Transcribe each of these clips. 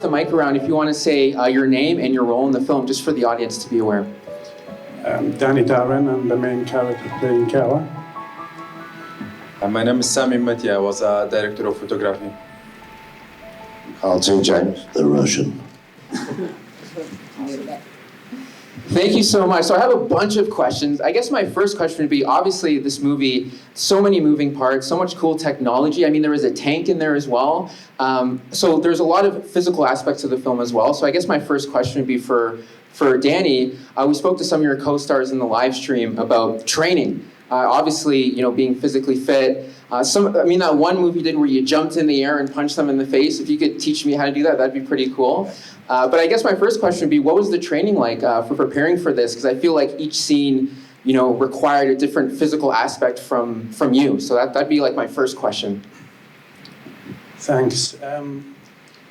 The mic around if you want to say your name and your role in the film, just for the audience to be aware. Darren, I'm the main character playing Kawa. My name is Sami Mati. I was a director of photography. James, the Russian. Thank you so much. So I have a bunch of questions. I guess my first question would be, obviously this movie, so many moving parts, so much cool technology. I mean, there was a tank in there as well. So there's a lot of physical aspects of the film as well. So I guess my first question would be for Danny. We spoke to some of your co-stars in the live stream about training. Obviously, you know, being physically fit. That one movie you did where you jumped in the air and punched them in the face. If you could teach me how to do that, that'd be pretty cool. But I guess my first question would be, what was the training like for preparing for this? Because I feel like each scene, you know, required a different physical aspect from you. So that'd be like my first question. Thanks.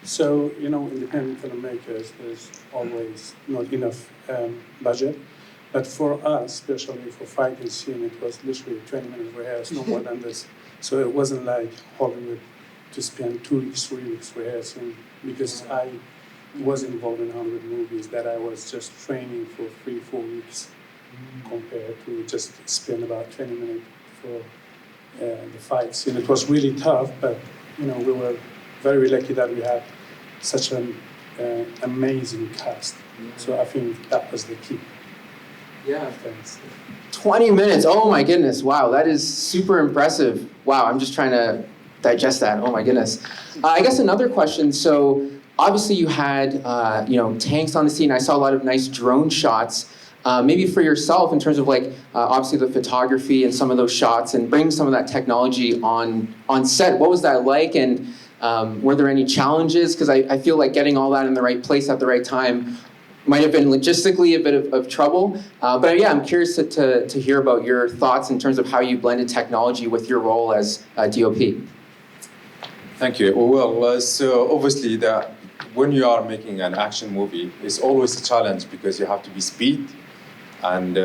So, you know, independent filmmakers, there's always not enough budget. But for us, especially for fighting scene, it was literally 20 minutes rehearsal, no more than this. So it wasn't like Hollywood to spend 2 weeks, 3 weeks rehearsing, because I was involved in Hollywood movies that I was just training for 3-4 weeks compared to just spend about 20 minutes for the fight scene. It was really tough, but you know, we were very lucky that we had such an amazing cast. So I think that was the key. Yeah. 20 minutes. Oh my goodness. Wow, that is super impressive. Wow, I'm just trying to digest that. Oh my goodness. I guess another question. So obviously you had tanks on the scene. I saw a lot of nice drone shots. Maybe for yourself in terms of like obviously the photography and some of those shots and bringing some of that technology on set. What was that like? And were there any challenges? Because I feel like getting all that in the right place at the right time might have been logistically a bit of trouble. But yeah, I'm curious to hear about your thoughts in terms of how you blended technology with your role as DOP. Thank you. Well, so obviously when you are making an action movie, it's always a challenge because you have to be speed and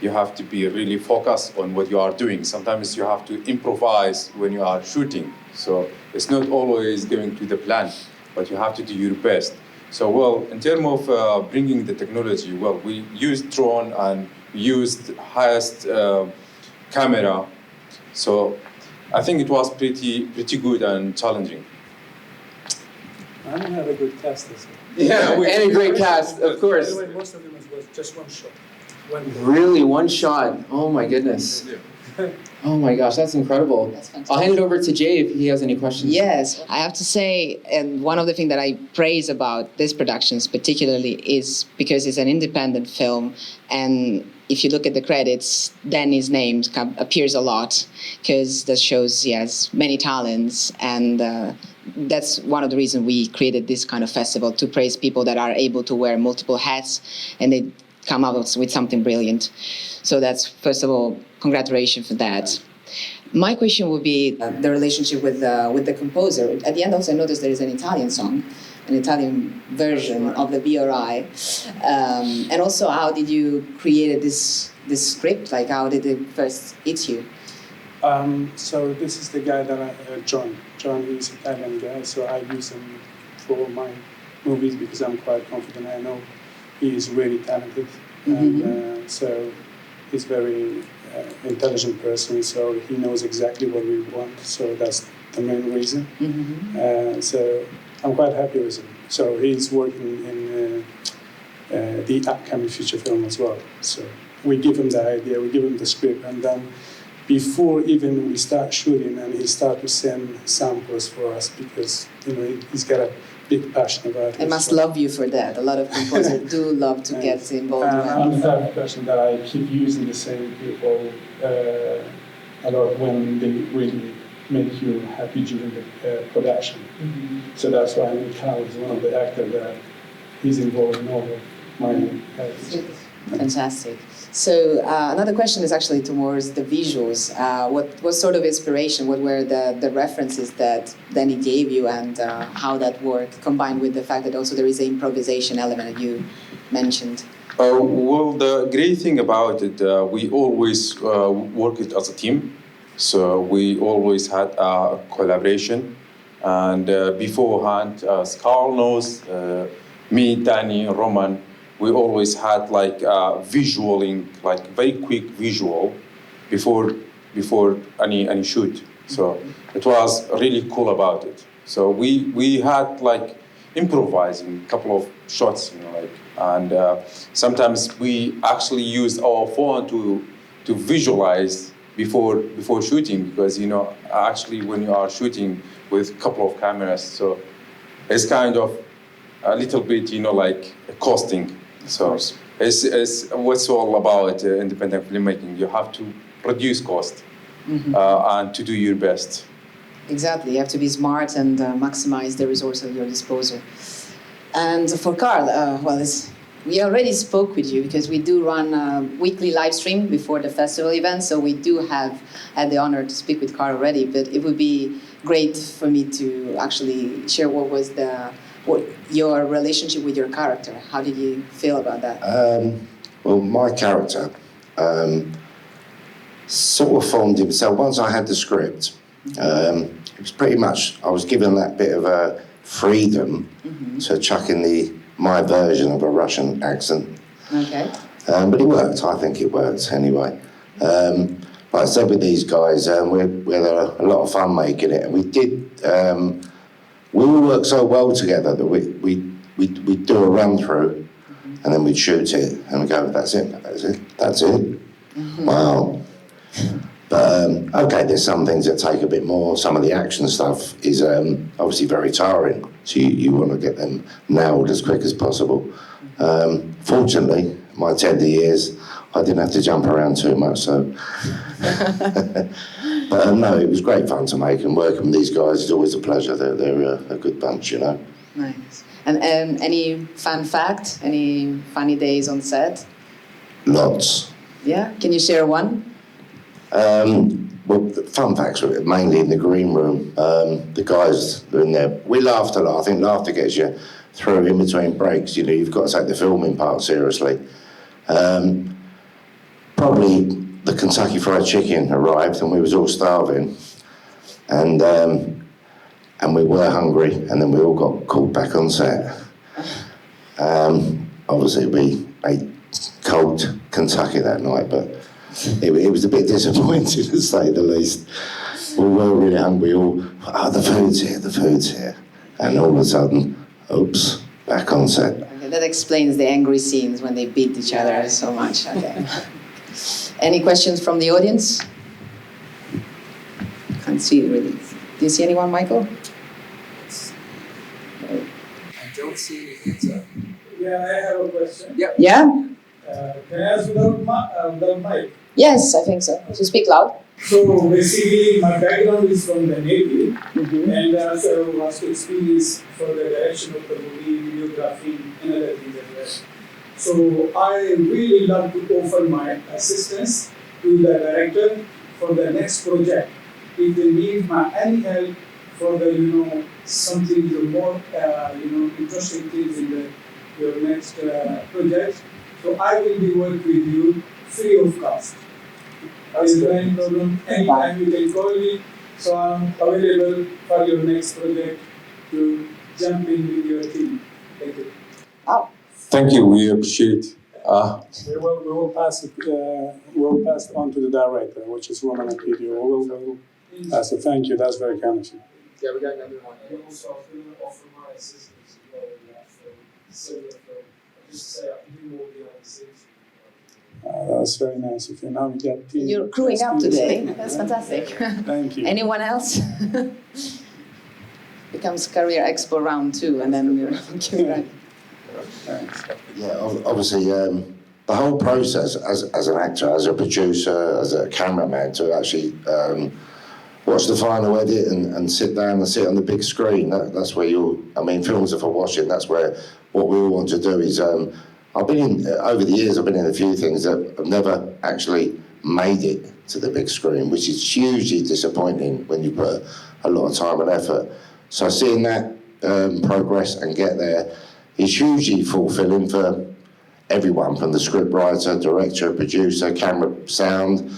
you have to be really focused on what you are doing. Sometimes you have to improvise when you are shooting. So it's not always going to the plan, but you have to do your best. So, well, in terms of bringing the technology, well, we used drone and we used highest camera. So I think it was pretty good and challenging. I don't have a good cast as well. Yeah, and a great cast, of course. By the way, most of them was just one shot. Really, one shot? Oh my goodness. Oh my gosh, that's incredible. That's fantastic. I'll hand it over to Jay if he has any questions. Yes, I have to say, and one of the things that I praise about this productions particularly is because it's an independent film, and if you look at the credits, Danny's name appears a lot because that shows he has many talents, and that's one of the reasons we created this kind of festival, to praise people that are able to wear multiple hats and they come out with something brilliant. So that's, first of all, congratulations for that. My question would be the relationship with the composer. At the end, also, I noticed there is an Italian song, an Italian version of the B.R.I. And also, how did you create this script? Like, how did it first hit you? So this is the guy that John. John is an Italian guy, so I use him for my movies because I'm quite confident. I know he is really talented, and so he's very intelligent person, so he knows exactly what we want, so that's the main reason. So I'm quite happy with him. So he's working in the upcoming feature film as well. So we give him the idea, we give him the script, and then before even we start shooting, and he starts to send samples for us because he's got a big passion about it. I must love you for that. A lot of composers do love to get involved. I'm the type of person that I keep using the same people a lot when they really make you happy during the production. So that's why Mikhail is one of the actors that he's involved in all of my acts. Fantastic. So another question is actually towards the visuals. What sort of inspiration, what were the references that Danny gave you, and how that worked, combined with the fact that also there is an improvisation element that you mentioned? Well, the great thing about it, we always worked as a team. So we always had a collaboration. And beforehand, as Carl knows, me, Danny, Roman, we always had like visualing, like very quick visual before any shoot. So it was really cool about it. So we had like improvising a couple of shots, like, and sometimes we actually used our phone to visualize before shooting, because actually when you are shooting with a couple of cameras, so it's kind of a little bit like costing. So it's what's all about independent filmmaking. You have to reduce cost and to do your best. Exactly, you have to be smart and maximize the resource at your disposal. And for Carl, we already spoke with you because we do run a weekly live stream before the festival event, so we do have had the honor to speak with Carl already, but it would be great for me to actually share what your relationship with your character. How did you feel about that? Well, my character sort of formed himself. Once I had the script, it was pretty much, I was given that bit of a freedom to chuck in my version of a Russian accent. Okay. But it worked. I think it worked anyway. Like I said, with these guys, we had a lot of fun making it, and we did. We all worked so well together that we'd do a run through, and then we'd shoot it, and we'd go, that's it. Wow. But okay, there's some things that take a bit more. Some of the action stuff is obviously very tiring, so you want to get them nailed as quick as possible. Fortunately, my tender years, I didn't have to jump around too much, so. But no, it was great fun to make, and working with these guys is always a pleasure. They're a good bunch, Nice. And any fun fact? Any funny days on set? Lots. Yeah? Can you share one? Well, the fun facts were mainly in the green room. The guys were in there. We laughed a lot. I think laughter gets you through in between breaks. You've got to take the filming part seriously. Probably the Kentucky Fried Chicken arrived, and we was all starving, and we were hungry, and then we all got called back on set. Obviously, we ate cold Kentucky that night, but it was a bit disappointing, to say the least. We were really hungry. The food's here. And all of a sudden, oops, back on set. Okay, that explains the angry scenes when they beat each other so much. Okay. Any questions from the audience? Can't see it really. Do you see anyone, Michael? I don't see any hands up. Yeah, I have a question. Yeah? Can I ask without mic? Yes, I think so. So speak loud. So basically, my background is from the Navy, and also was experience for the direction of the movie, videography, and other things as well. So I really love to offer my assistance to the director for the next project. If they need any help for the something more interesting things in your next project, so I will be working with you free of cost. Is there any problem? Anytime you can call me, so I'm available for your next project to jump in with your team. Thank you. Oh. Thank you. We appreciate. We will pass it. We'll pass it on to the director, which is Roman Elpidio. We'll pass it. Thank you. That's very kind of you. Yeah, we got another one. And also, I'm going to offer my assistance as well in that film, similar film. Just to say, I can do more behind the scenes. That's very nice of you. Now we get team. You're crewing up today. That's fantastic. Thank you. Anyone else? Becomes Career Expo round 2, and then we're right. Thanks. Yeah, obviously, the whole process as an actor, as a producer, as a cameraman, to actually watch the final edit and sit down and sit on the big screen, that's where films are for watching. That's where what we all want to do is, over the years, I've been in a few things that have never actually made it to the big screen, which is hugely disappointing when you put a lot of time and effort. So seeing that progress and get there is hugely fulfilling for everyone, from the script writer, director, producer, camera, sound,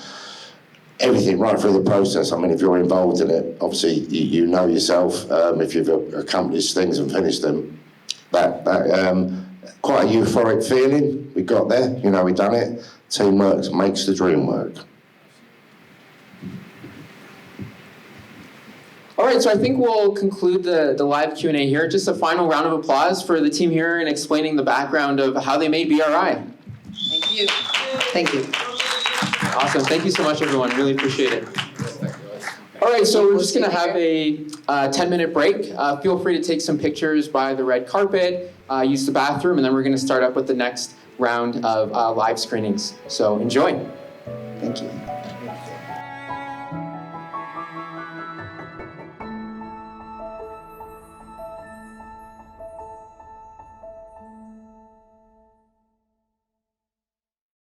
everything right through the process. I mean, if you're involved in it, obviously you know yourself. If you've accomplished things and finished them, that quite a euphoric feeling. We got there, you know, we done it. Teamwork makes the dream work. All right, so I think we'll conclude the live Q&A here. Just a final round of applause for the team here in explaining the background of how they made B.R.I. Thank you. Thank you. Awesome. Thank you so much, everyone. Really appreciate it. All right, so we're just going to have a 10-minute break. Feel free to take some pictures by the red carpet, use the bathroom, and then we're going to start up with the next round of live screenings. So enjoy. Thank you.